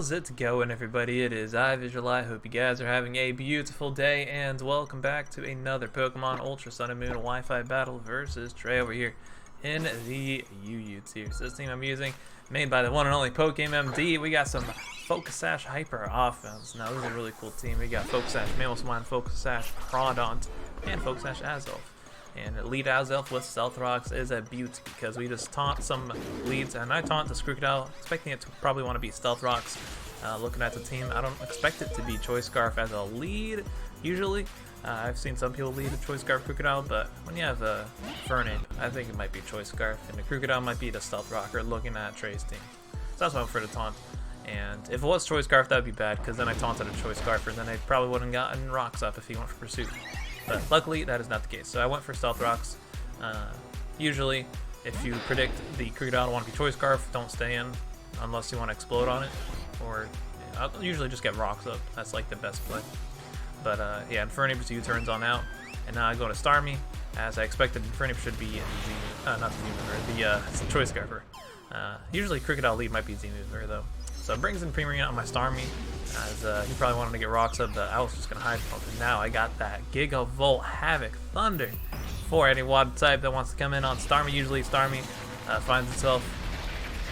How's it going, everybody? It is I hope you guys are having a beautiful day, and welcome back to another Pokemon Ultra Sun and Moon Wi-Fi battle versus Trey over here in the UU tier. So this team I'm using, made by the one and only PokeMD, we got some Focus Sash Hyper Offense. Now this is a really cool team. We got Focus Sash Mamoswine, Focus Sash Crawdaunt, and Focus Sash Azelf. And lead Azelf with Stealth Rocks is a beaut because we just taunt some leads, and I taunt this Crocodile, expecting it to probably want to be Stealth Rocks. Looking at the team, I don't expect it to be Choice Scarf as a lead, usually. I've seen some people lead a Choice Scarf Crocodile, but when you have a Fernape, I think it might be Choice Scarf, and the Crocodile might be the Stealth Rocker looking at Trey's team. So that's why I'm for the taunt. And if it was Choice Scarf, that would be bad, because then I taunted a Choice Scarf, and then I probably wouldn't have gotten Rocks up if he went for Pursuit. But luckily, that is not the case. So I went for Stealth Rocks. Usually, if you predict the Crocodile to want to be Choice Scarf, don't stay in unless you want to explode on it. Or I'll usually just get Rocks up. That's like the best play. But yeah, Infernape U-turns on out. And now I go to Starmie, as I expected Infernape should be not the Choice Scarfer. Usually Crocodile lead might be Z-Mover though. So it brings in Premium on my Starmie, as he probably wanted to get Rocks up, but I was just going to hide from him. Now I got that Gigavolt Havoc Thunder for any water type that wants to come in on Starmie. Usually Starmie finds itself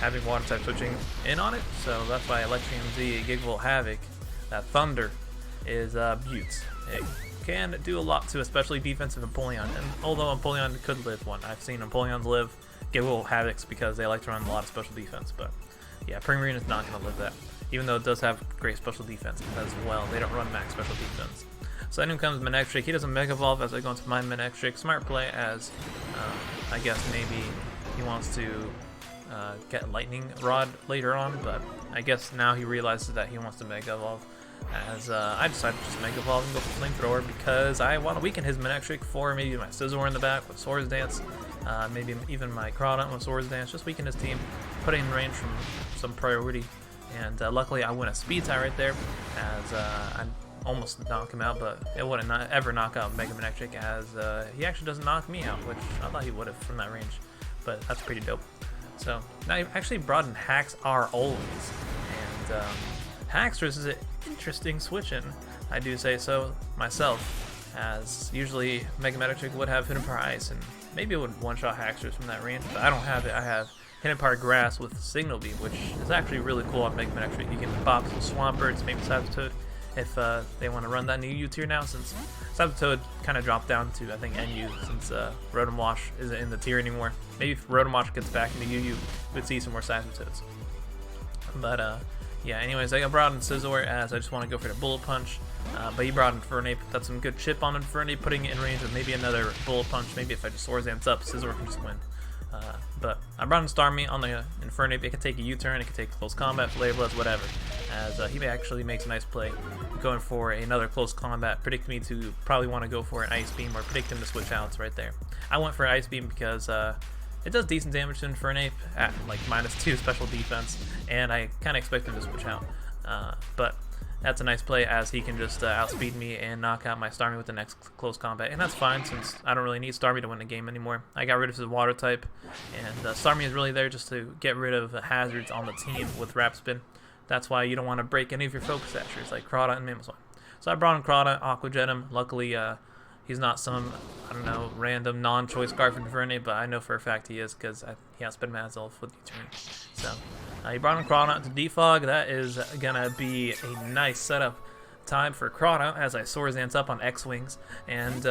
having water type switching in on it, so that's why Electrium Z Gigavolt Havoc, that Thunder, is beaut. It can do a lot to especially defensive Empoleon, and although Empoleon could live one, I've seen Empoleons live Gigavolt Havocs because they like to run a lot of special defense, but yeah, Premium is not going to live that, even though it does have great special defense as well. They don't run max special defense. So then comes Manectric. He doesn't Mega Evolve as I go into my Manectric. Smart play, as I guess maybe he wants to get Lightning Rod later on, but I guess now he realizes that he wants to Mega Evolve, as I decided to just Mega Evolve and go for Flamethrower because I want to weaken his Manectric for maybe my Scizor in the back with Swords Dance. Maybe even my Crawdaunt with Swords Dance, just weaken his team, put it in range from some priority, and luckily I win a speed tie right there, as I almost knock him out, but it wouldn't ever knock out Mega Manectric, as he actually doesn't knock me out, which I thought he would have from that range, but that's pretty dope. So now I actually brought in Hacks Are Always, and Hacksters is an interesting switch in, I do say so myself, as usually Mega Manectric would have Hidden Power Ice, and maybe it would one-shot Hacksters from that range, but I don't have it. I have Hidden Power Grass with Signal Beam, which is actually really cool on Mega Manectric. You can pop some Swamperts, maybe Sabotoad, if they want to run that new U tier now, since Sabotoad kind of dropped down to, I think, NU, since Rotom Wash isn't in the tier anymore. Maybe if Rotom Wash gets back into UU, we'd see some more Sabotoads. But yeah, anyways, I brought in Scizor, as I just want to go for the Bullet Punch. But he brought in Fernape. That's some good chip on Fernape, putting it in range of maybe another Bullet Punch. Maybe if I just Swords Dance up, Scizor can just win. But I brought in Starmie on the Infernape. It could take a U-turn, it could take close combat, Flavorless, whatever. As he actually makes a nice play, going for another close combat. Predict me to probably want to go for an Ice Beam, or predict him to switch outs right there. I went for Ice Beam because it does decent damage to Infernape at like -2 special defense, and I kind of expect him to switch out. But that's a nice play, as he can just outspeed me and knock out my Starmie with the next close combat, and that's fine since I don't really need Starmie to win the game anymore. I got rid of his water type, and Starmie is really there just to get rid of hazards on the team with Wrap Spin. That's why you don't want to break any of your Focus Sashers like Crawdaunt and Mamoswine. So I brought in Crawdaunt, Aqua Jet him. Luckily, he's not some, I don't know, random non-choice Scarf Infernape, but I know for a fact he is, because he outsped Azelf with U-turn. So he brought in Crawdaunt to defog. That is gonna be a nice setup time for Crawdaunt, as I Swords Dance up on X-Wings. And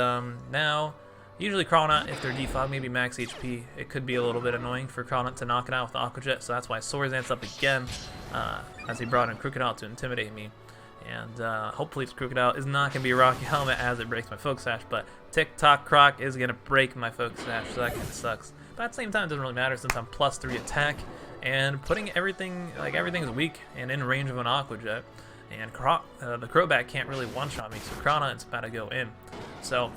now, usually Crawdaunt, if they're defog, maybe max HP, it could be a little bit annoying for Crawdaunt to knock it out with the Aqua Jet, so that's why I Swords Dance up again, as he brought in Crocodile to intimidate me. And hopefully this Crocodile is not going to be a Rocky Helmet, as it breaks my Focus Sash, but Tick-Tock Croc is going to break my Focus Sash, so that kind of sucks. But at the same time, it doesn't really matter since I'm +3 attack, and putting everything, like everything's weak and in range of an Aqua Jet, and the Crobat can't really one-shot me, so Crawdaunt's about to go in. So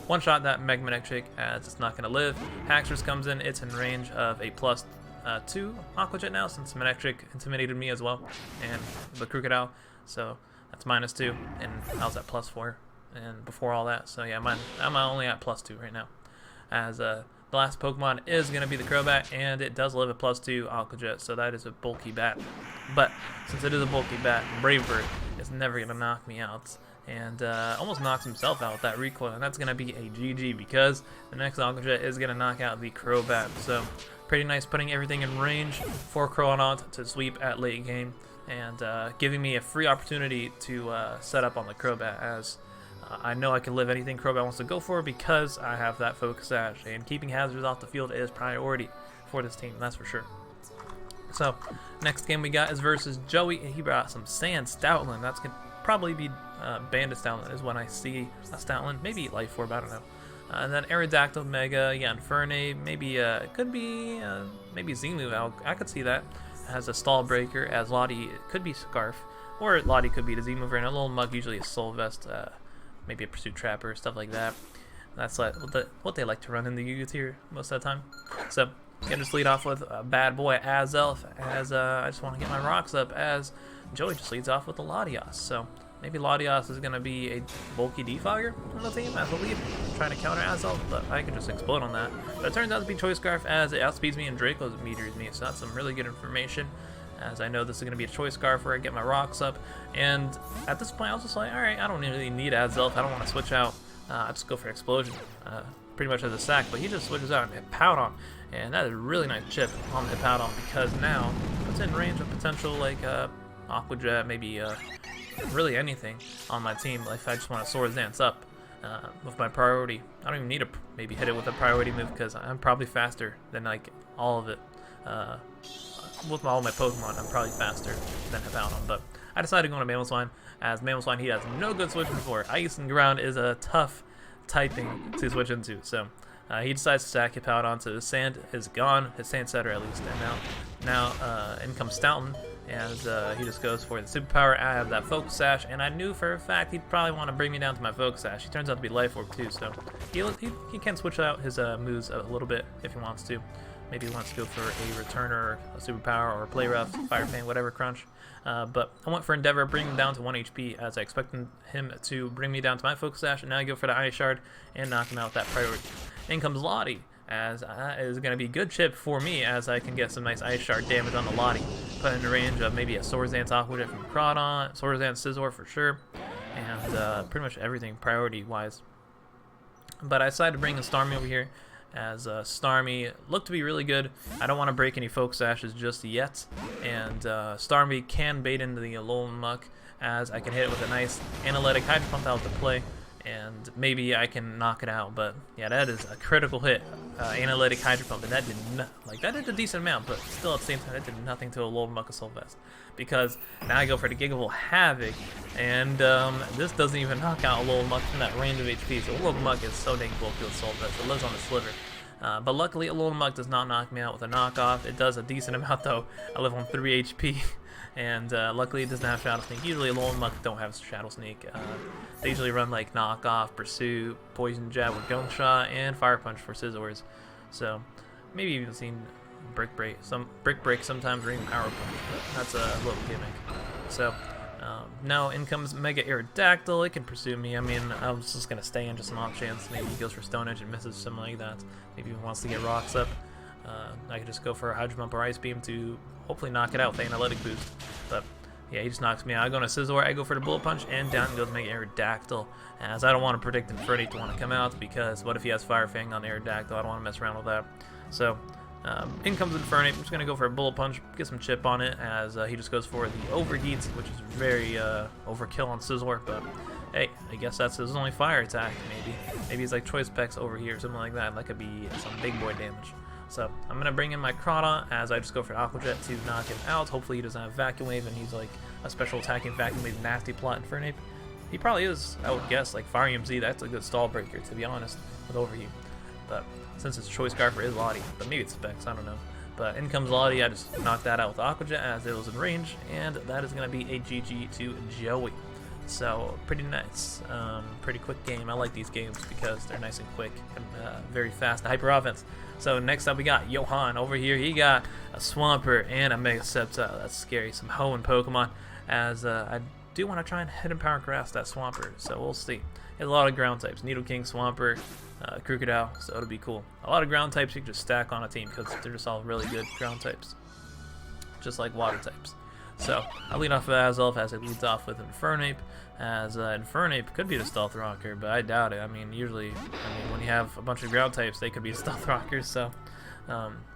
one-shot that Mega Manectric, as it's not going to live. Hacksters comes in, it's in range of a +2 Aqua Jet now, since Manectric intimidated me as well, and the Crocodile, so that's -2, and I was at +4 and before all that, so yeah, I'm only at +2 right now, as The last Pokemon is going to be the Crobat, and it does live at +2 Aqua Jet, so that is a bulky bat. But since it is a bulky bat, Brave Bird is never going to knock me out. And almost knocks himself out with that recoil, and that's going to be a GG because the next Aqua Jet is going to knock out the Crobat. So pretty nice putting everything in range for Crawdaunt to sweep at late game, and giving me a free opportunity to set up on the Crobat, as I know I can live anything Crobat wants to go for because I have that Focus Sash, and keeping hazards off the field is priority for this team, that's for sure. So next game we got is versus Joey, and he brought some Sand Stoutland. That's going to probably be Bandit Stoutland is when I see a Stoutland, maybe Life Orb, I don't know. And then Aerodactyl-Mega, yeah, Infernape, maybe it could be maybe Z-Move. I could see that. Has a Stall Breaker, as Lottie could be Scarf, or Lottie could be the Z-Mover, and a little Mug, usually a Soul Vest, maybe a Pursuit Trapper, stuff like that. That's like what they like to run in the Yu-Gi-Oh tier most of the time. So can just lead off with a bad boy Azelf, as I just want to get my rocks up, as Joey just leads off with the Latios. So maybe Latios is going to be a bulky defogger on the team, I believe, trying to counter Azelf, but I can just explode on that. But it turns out to be Choice Scarf, as it outspeeds me and Draco's meters me, so that's some really good information, as I know this is going to be a Choice Scarf where I get my rocks up. And at this point I was just like, alright, I don't really need Azelf, I don't want to switch out, I just go for Explosion, pretty much as a sack, but he just switches out and hit Powdon, and that is a really nice chip on the Powdon, because now it's in range of potential like Aqua Jet, maybe really anything on my team. If I just want to Swords Dance up with my priority, I don't even need to maybe hit it with a priority move, because I'm probably faster than like all of it. With all my Pokemon, I'm probably faster than Hippowdon, but I decided to go into Mamoswine, as Mamoswine, he has no good switching for. Ice and Ground is a tough typing to switch into, so he decides to stack Hippowdon, so his Sand is gone, his Sand Setter at least, and now in comes Stoutland, and he just goes for the Superpower. I have that Focus Sash, and I knew for a fact he'd probably want to bring me down to my Focus Sash. He turns out to be Life Orb too, so he can switch out his moves a little bit if he wants to. Maybe he wants to go for a Returner, a Superpower, or a Play Rough, Fire Fan, whatever crunch. But I went for Endeavor, bring him down to 1 HP, as I expected him to bring me down to my Focus Sash, and now I go for the Ice Shard and knock him out with that priority. In comes Lottie, as is going to be good chip for me, as I can get some nice Ice Shard damage on the Lottie. Put in the range of maybe a Swords Dance Aqua Jet from Crawdaunt, Swords Dance Scizor for sure, and pretty much everything priority-wise. But I decided to bring the Starmie over here, as Starmie looked to be really good. I don't want to break any Focus Sashes just yet, and Starmie can bait into the Alolan Muck, as I can hit it with a nice Analytic Hydro Pump out to play, and maybe I can knock it out. But yeah, that is a critical hit, Analytic Hydro Pump, and that did a decent amount, but still at the same time, it did nothing to a Alolan Muck Assault Vest, because now I go for the Gigavolt Havoc, and this doesn't even knock out Alolan Muck from that range of HP, so Alolan Muck is so dang bulky with Assault Vest, it lives on the Sliver. But luckily, Alolan Muck does not knock me out with a knockoff. It does a decent amount though. I live on 3 HP, and luckily it doesn't have Shadow Sneak. Usually Alolan Muck don't have Shadow Sneak. They usually run like Knockoff, Pursuit, Poison Jab with Gunk Shot, and Fire Punch for Scizors. So maybe you've seen Brick Break sometimes, or even Power Punch, but that's a little gimmick. So now in comes Mega Aerodactyl. It can pursue me. I mean, I was just going to stay in just an off chance. Maybe he goes for Stone Edge and misses, something like that. Maybe he wants to get rocks up. I could just go for a Hydro Pump or Ice Beam to hopefully knock it out with Analytic Boost. But yeah, he just knocks me out. I go into Scizor, I go for the Bullet Punch, and down goes Mega Aerodactyl. As I don't want to predict Infernape to want to come out, because what if he has Fire Fang on Aerodactyl? I don't want to mess around with that. So in comes Infernape. I'm just going to go for a Bullet Punch, get some chip on it, as he just goes for the Overheat, which is very overkill on Scizor, but hey, I guess that's his only fire attack, maybe. Maybe he's like Choice Specs over here, or something like that. That could be some big boy damage. So I'm going to bring in my Crawdaunt, as I just go for Aqua Jet to knock him out. Hopefully he doesn't have Vacuum Wave, and he's like a special attacking Vacuum Wave nasty plot Infernape. He probably is, I would guess, like Farium Z. That's a good stall breaker, to be honest, with Overheat. But since it's Choice Scarf is Lottie, but maybe it's Specs, I don't know. But in comes Lottie. I just knocked that out with Aqua Jet, as it was in range, and that is going to be a GG to Joey. So pretty nice, pretty quick game. I like these games because they're nice and quick and very fast, hyper offense. So next up we got Johan over here. He got a Swampert and a Mega Sceptile. That's scary. Some Hoenn Pokemon, as I do want to try and Hidden Power Grass that Swampert, so we'll see. He has a lot of ground types, Nidoking, Swampert, Crocodile, so it'll be cool. A lot of ground types you can just stack on a team because they're just all really good ground types, just like water types. So I'll lead off with Azelf as it leads off with Infernape, as Infernape could be the Stealth Rocker, but I doubt it. I mean, usually, when you have a bunch of ground types, they could be Stealth Rockers, so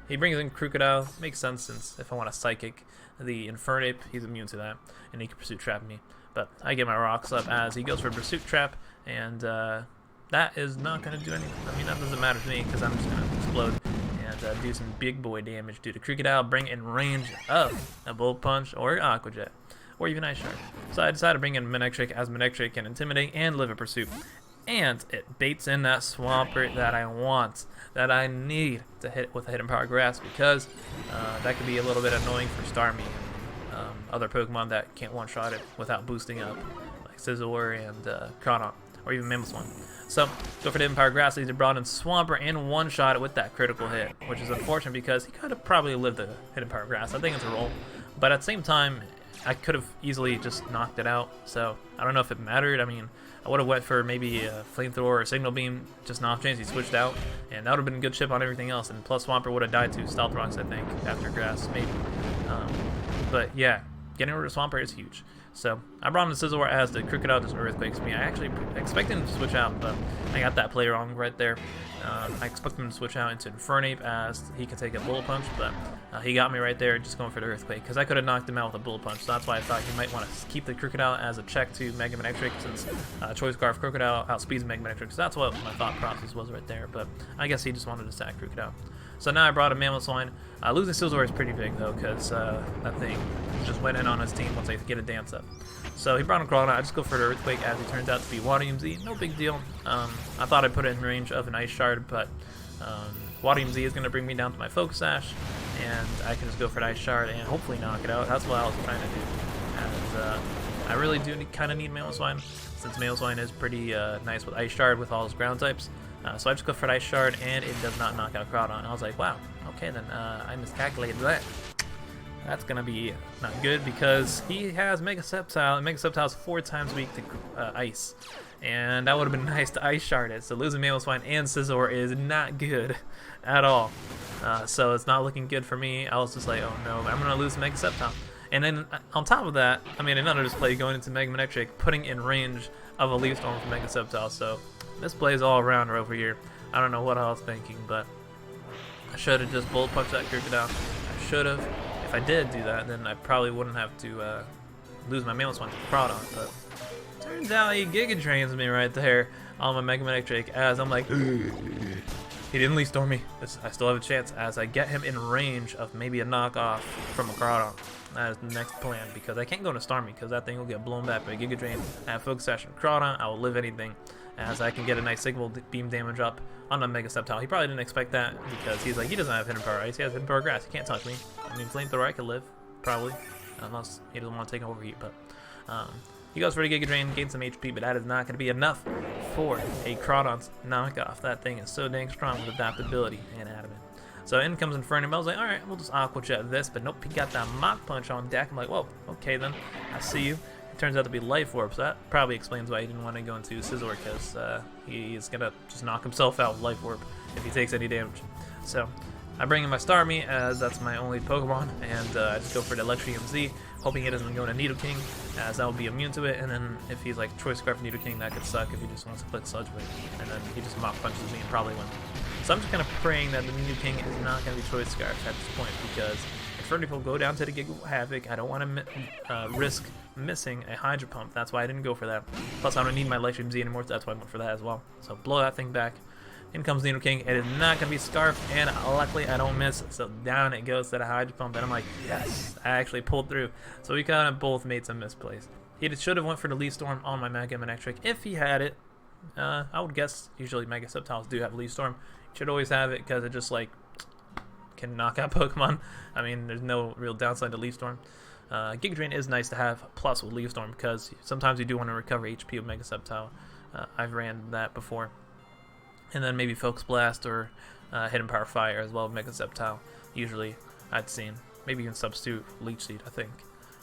he brings in Crocodile. Makes sense since if I want to Psychic the Infernape, he's immune to that, and he can Pursuit Trap me. But I get my rocks up as he goes for Pursuit Trap, and that is not going to do anything. I mean, that doesn't matter to me because I'm just going to explode and do some big boy damage due to Crocodile, bring in range of a Bullet Punch or Aqua Jet, or even Ice Shard. So I decided to bring in Manectric, as Manectric can Intimidate and live a Pursuit. And it baits in that Swampert that I want, that I need to hit with a Hidden Power Grass, because that could be a little bit annoying for Starmie and other Pokemon that can't one-shot it without boosting up, like Scizor and Crawdaunt, or even Mamoswine. So, go for the Hidden Power Grass. He brought in Swampert and one-shot it with that critical hit, which is unfortunate because he could have probably lived the Hidden Power Grass. I think it's a roll. But at the same time, I could have easily just knocked it out, so I don't know if it mattered. I mean, I would have went for maybe a Flamethrower or a Signal Beam, just an off chance he switched out, and that would have been a good chip on everything else, and plus Swampert would have died to Stealth Rocks, I think, after Grass, maybe. But yeah, getting rid of Swampert is huge. So I brought in Scizor as the Crocodile just Earthquakes me. I actually expected him to switch out, but I got that play wrong right there. I expected him to switch out into Infernape as he could take a Bullet Punch, but he got me right there just going for the Earthquake because I could have knocked him out with a Bullet Punch. So that's why I thought he might want to keep the Crocodile as a check to Mega Manectric, since Choice Scarf Crocodile outspeeds Mega Manectric. So that's what my thought process was right there, but I guess he just wanted to stack Crocodile. So now I brought a Mamoswine. Losing Scizor is pretty big though, because that thing just went in on his team once I get a dance up. So he brought in Crawdaunt. I just go for the Earthquake as he turns out to be Water Z. No big deal. I thought I'd put it in range of an Ice Shard, but Water Z is going to bring me down to my Focus Sash, and I can just go for the Ice Shard and hopefully knock it out. That's what I was trying to do. And I really do kind of need Mamoswine, since Mamoswine is pretty nice with Ice Shard with all his ground types. So I just go for the Ice Shard, and it does not knock out Crawdaunt. I was like, wow, okay then, I miscalculated that. That's going to be not good because he has Mega Sceptile, and Mega Sceptile is 4 times weak to Ice. And that would have been nice to Ice Shard it. So losing Mamoswine and Scizor is not good at all. So it's not looking good for me. I was just like, oh no, I'm going to lose Mega Sceptile. And then on top of that, I made another display going into Mega Manectric, putting in range of a Leaf Storm from Mega Sceptile. So this plays all around over here. I don't know what I was thinking, but I should have just Bullet Punched that Crocodile. I should have. If I did do that, then I probably wouldn't have to lose my Mamoswine to Crawdaunt. But turns out he Giga Drains me right there on my Mega Manectric, as I'm like, he didn't Leaf Storm me. I still have a chance as I get him in range of maybe a knockoff from a Crawdaunt. That is the next plan, because I can't go to Starmie because that thing will get blown back by Giga Drain. I have Focus Sash and Crawdaunt. I will live anything, as I can get a nice Signal Beam damage up on the Mega Sceptile. He probably didn't expect that because he's like, he doesn't have Hidden Power Ice, he has Hidden Power Grass, he can't touch me. I mean, Flamethrower I could live, probably, unless he doesn't want to take Overheat, but he goes for the Giga Drain, gains some HP, but that is not going to be enough for a Crawdaunt's knockoff. That thing is so dang strong with Adaptability and Adamant. So in comes Infernape. I was like, alright, we'll just Aqua Jet this, but nope, he got that Mach Punch on deck. I'm like, whoa, okay then, I see you. It turns out to be Life Orb, so that probably explains why he didn't want to go into Scizor, because he's going to just knock himself out with Life Orb if he takes any damage. So I bring in my Starmie, as that's my only Pokemon, and I just go for the Electrium Z, hoping he doesn't go into Nidoking, as that will be immune to it, and then if he's like Choice Scarf Nidoking, that could suck if he just wants to click Sludge Wave, and then he just Mach Punches me and probably wins. So I'm just kind of praying that the Nidoking is not going to be Choice Scarf at this point, because Infernape will go down to the Giga Havoc. I don't want to risk missing a Hydro Pump. That's why I didn't go for that. Plus, I don't need my Electrium Z anymore, so that's why I went for that as well. So blow that thing back. In comes Nidoking. It is not going to be Scarf, and luckily I don't miss. So down it goes to the Hydro Pump, and I'm like, yes, I actually pulled through. So we kind of both made some misplays. He should have went for the Leaf Storm on my Mega Manectric if he had it. I would guess usually Mega Sceptiles do have Leaf Storm. You should always have it because it just like can knock out Pokemon. I mean, there's no real downside to Leaf Storm. Giga Drain is nice to have, plus with Leaf Storm, because sometimes you do want to recover HP with Mega Sceptile. I've ran that before. And then maybe Focus Blast or Hidden Power Fire as well with Mega Sceptile. Usually I'd seen. Maybe even substitute Leech Seed, I think.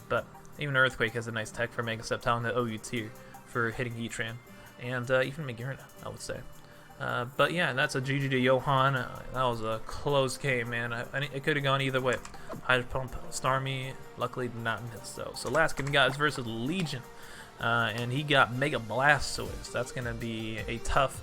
But Even Earthquake has a nice tech for Mega Sceptile in the OU tier for hitting Heatran, and even Magearna, I would say. But yeah, that's a GG to Johan. That was a close game, man. It could have gone either way. Hydro Pump, Starmie, luckily did not miss though. So last game we got is versus Legion, and he got Mega Blastoise. That's gonna be a tough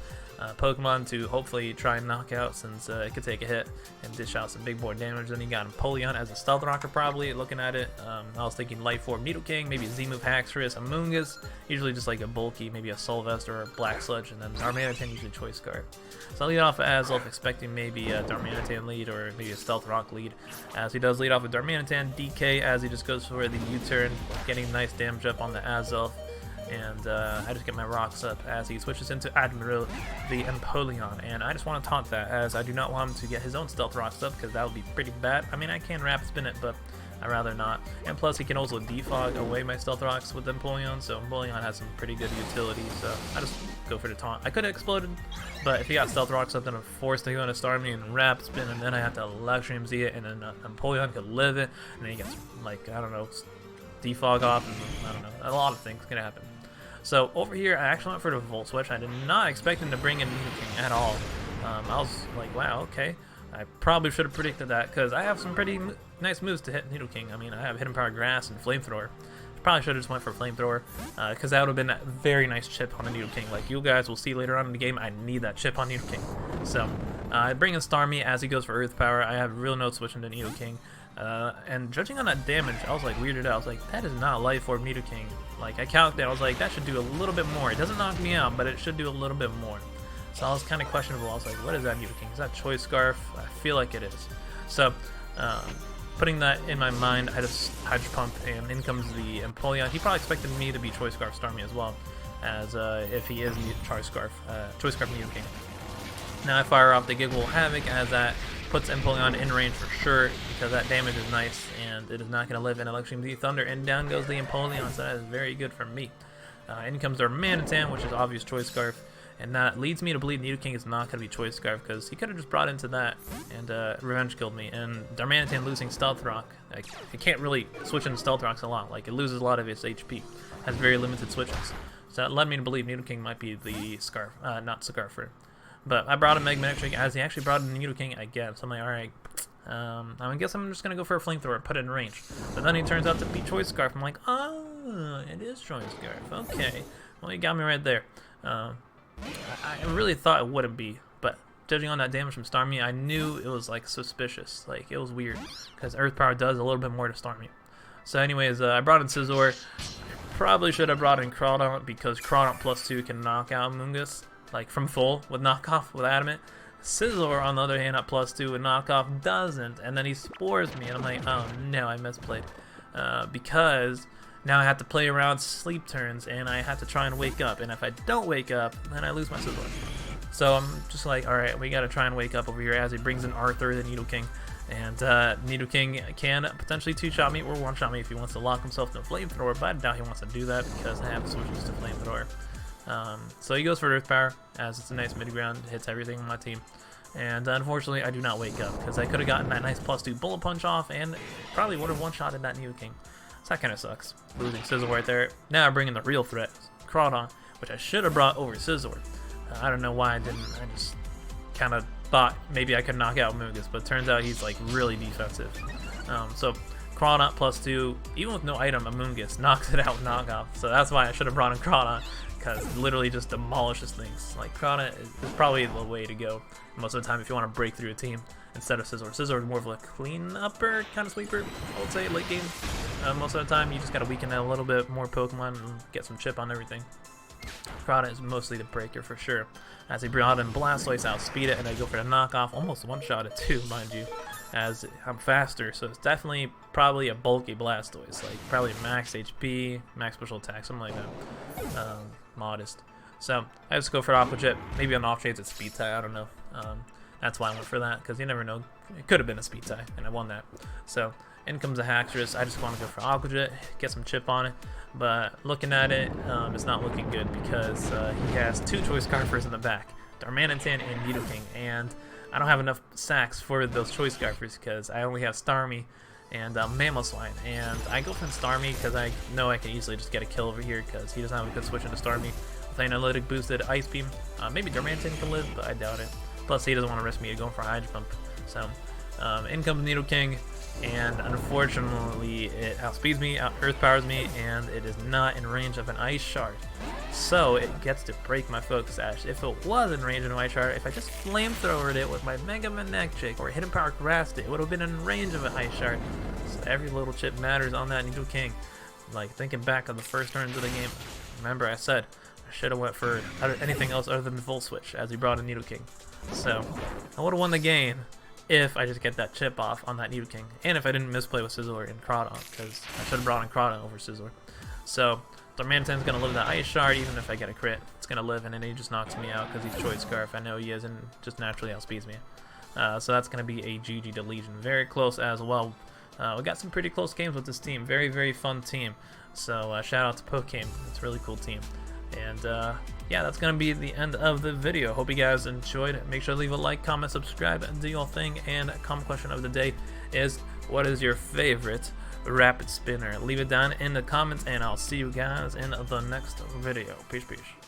Pokemon to hopefully try and knock out, since it could take a hit and dish out some big boy damage. Then he got Empoleon as a Stealth Rocker, probably looking at it. I was thinking Life Orb, Nidoking, maybe a Z-move Haxorus, Amoonguss, usually just like a bulky, maybe a Sylvester or a Black Sludge, and then Darmanitan, usually Choice Scarf. So I'll lead off Azelf, expecting maybe a Darmanitan lead or maybe a Stealth Rock lead, as he does lead off with Darmanitan, DK as he just goes for the U-turn, getting nice damage up on the Azelf. And I just get my rocks up as he switches into Admiral the Empoleon, and I just want to taunt that, as I do not want him to get his own stealth rocks up, because that would be pretty bad. I mean, I can rapid spin it, but I'd rather not. And plus, he can also defog away my stealth rocks with Empoleon, so Empoleon has some pretty good utility, so I just go for the taunt. I could have exploded, but if he got stealth rocks up, then I'm forced to go into Starmie and rapid spin, and then I have to Electrium Z it, and then Empoleon could live it, and then he gets, like, I don't know, defog off, and I don't know, a lot of things can happen. So over here, I actually went for the Volt Switch. I did not expect him to bring in Nidoking at all. I was like, wow, okay. I probably should have predicted that, because I have some pretty nice moves to hit Nidoking. I mean, I have Hidden Power Grass and Flamethrower. Probably should have just went for Flamethrower, because that would have been a very nice chip on a Nidoking. Like you guys will see later on in the game, I need that chip on Nidoking. So I bring in Starmie as he goes for Earth Power. I have real no switching to Nidoking. And judging on that damage, I was like weirded out. I was like, that is not Life Orb Nidoking. Like, I calculated, I was like, that should do a little bit more. It doesn't knock me out, but it should do a little bit more. So I was kind of questionable. I was like, what is that Nidoking? Is that Choice Scarf? I feel like it is. So, putting that in my mind, I just Hydro Pump, and in comes the Empoleon. He probably expected me to be Choice Scarf Starmie as well, as if he is Choice Scarf Nidoking. Now I fire off the Giggle Havoc, as that puts Empoleon in range for sure, because that damage is nice, and it is not going to live in Electrium Z Thunder, and down goes the Empoleon, so that is very good for me. In comes our Darmanitan, which is obvious Choice Scarf, and that leads me to believe Nidoking is not going to be Choice Scarf, because he could have just brought into that and Revenge killed me. And Darmanitan losing Stealth Rock, like, it can't really switch into Stealth Rocks a lot, like, it loses a lot of its HP, has very limited switches, so that led me to believe Nidoking might be the Scarf, not Scarfer. But I brought in Mega Manectric, as he actually brought in Nidoking again, so I'm like, alright, I guess I'm just going to go for a Flamethrower, put it in range. But then he turns out to be Choice Scarf. I'm like, oh, it is Choice Scarf, okay. Well, you got me right there. I really thought it wouldn't be, but judging on that damage from Starmie, I knew it was, like, suspicious. Like, it was weird, because Earth Power does a little bit more to Starmie. So anyways, I brought in Scizor. Probably should have brought in Crawdaunt, because Crawdaunt +2 can knock out Amoonguss, like, from full with knockoff with Adamant. Scizor, on the other hand, at +2 with knockoff doesn't, and then he spores me, and I'm like, oh no, I misplayed. Because now I have to play around sleep turns, and I have to try and wake up, and if I don't wake up, then I lose my Scizor. So I'm just like, alright, we gotta try and wake up over here, as he brings in Arthur, the Nidoking. And Nidoking can potentially two-shot me or one-shot me if he wants to lock himself to Flamethrower, but I doubt he wants to do that, because I have switches to Flamethrower. So he goes for Earth Power, as it's a nice mid-ground, hits everything on my team. And unfortunately, I do not wake up, because I could have gotten that nice +2 Bullet Punch off, and probably would have one-shotted that Nidoking. So that kind of sucks. Losing Scizor right there. Now I bring in the real threat, Crawdaunt, which I should have brought over Scizor. I don't know why I didn't. I just kind of thought maybe I could knock out Amoonguss, but it turns out he's, like, really defensive. So Crawdaunt +2, even with no item, Amoonguss knocks it out with knockoff. So that's why I should have brought in Crawdaunt, because it literally just demolishes things. Like, Crawdaunt is probably the way to go most of the time if you want to break through a team instead of Scizor. Scizor is more of a clean-upper kind of sweeper, I would say, late game. Most of the time, you just got to weaken a little bit more Pokemon and get some chip on everything. Crawdaunt is mostly the breaker for sure. As he brought in Blastoise, outspeed it, and I go for the knockoff, almost one-shot it too, mind you, as I'm faster, so it's definitely probably a bulky Blastoise, like probably max HP, max special attack, something like that, modest. So I just go for Aqua Jet, maybe on off chance it's speed tie, I don't know. That's why I went for that, because you never know, it could have been a speed tie, and I won that. So in comes a Haxorus, I just want to go for Aqua Jet, get some chip on it. But looking at it, it's not looking good, because he has two Choice Scarfers in the back, Darmanitan and Nidoking, and I don't have enough sacks for those Choice Scarfers, because I only have Starmie and Mamoswine. And I go for Starmie because I know I can easily just get a kill over here because he doesn't have a good switch into Starmie. With Analytic boosted Ice Beam, maybe Darmanitan can live, but I doubt it. Plus, he doesn't want to risk me going for a Hydro Pump. So, in comes Nidoking, and unfortunately, it outspeeds me, out Earth Powers me, and it is not in range of an Ice Shard. So, it gets to break my Focus Sash. If it was in range of an Ice Shard, if I just Flamethrowered it with my Mega Manectric or Hidden Power Grassed it would have been in range of an Ice Shard. So, every little chip matters on that Nidoking. Like, thinking back on the first turns of the game, remember I said I should have went for anything else other than the Volt Switch as he brought in Nidoking. So, I would have won the game if I just get that chip off on that Nidoking, and if I didn't misplay with Scizor and Crawdaunt, because I should have brought in Crawdaunt over Scizor. So, Darmanitan's going to live that Ice Shard, even if I get a crit. It's going to live, and then he just knocks me out because he's Choice Scarf. I know he is, and just naturally outspeeds me. So that's going to be a GG to Legion. Very close as well. We got some pretty close games with this team. Very, very fun team. So, shout out to Pokegame. It's a really cool team. And yeah, that's going to be the end of the video. Hope you guys enjoyed. Make sure to leave a like, comment, subscribe, and do your thing. And common question of the day is, what is your favorite rapid spinner? Leave it down in the comments, and I'll see you guys in the next video. Peace, peace.